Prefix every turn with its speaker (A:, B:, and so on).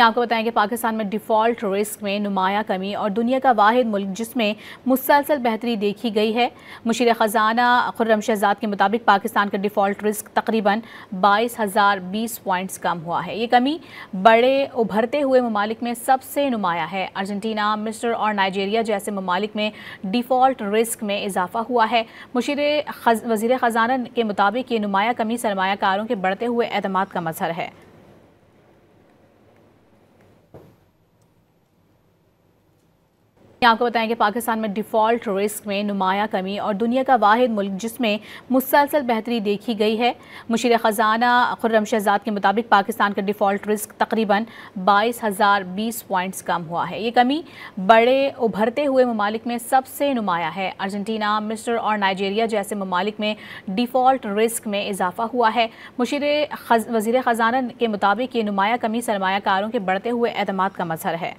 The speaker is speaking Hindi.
A: आपको बताएं कि पाकिस्तान में डिफ़ॉल्ट रिस्क में नुमाया कमी और दुनिया का वाहिद मुल्क जिसमें मुसलसल बेहतरी देखी गई है। मुशीर ख़जाना खुर्रम शहजाद के मुताबिक पाकिस्तान का डिफ़ॉल्ट रिस्क तकरीबन 22,020 पॉइंट्स कम हुआ है। ये कमी बड़े उभरते हुए ममालिक में सबसे नुमाया है। अर्जेंटीना, मिस्र और नाइजीरिया जैसे ममालिक में डिफ़ॉल्ट रिस्क में इजाफा हुआ है। वज़ीर ख़जाना के मुताबिक ये नुमाया कमी सरमायाकारों के बढ़ते हुए एतमाद का मज़हर है। आपको बताएं कि पाकिस्तान में डिफ़ॉल्ट रिस्क में नुमाया कमी और दुनिया का वाहिद मुल्क जिसमें मुसलसल बेहतरी देखी गई है। मुशीर ख़जाना खुर्रम शहजाद के मुताबिक पाकिस्तान का डिफ़ॉल्ट रिस्क तकरीबन 22,020 पॉइंट्स कम हुआ है। ये कमी बड़े उभरते हुए ममालिक में सबसे नुमाया है। अर्जेंटीना, मिस्र और नाइजीरिया जैसे ममालिक में डिफ़ॉल्ट रिस्क में इजाफा हुआ है। वज़ीर ख़जाना के मुताबिक ये नुमाया कमी सरमायाकारों के बढ़ते हुए एतमाद का मज़हर है।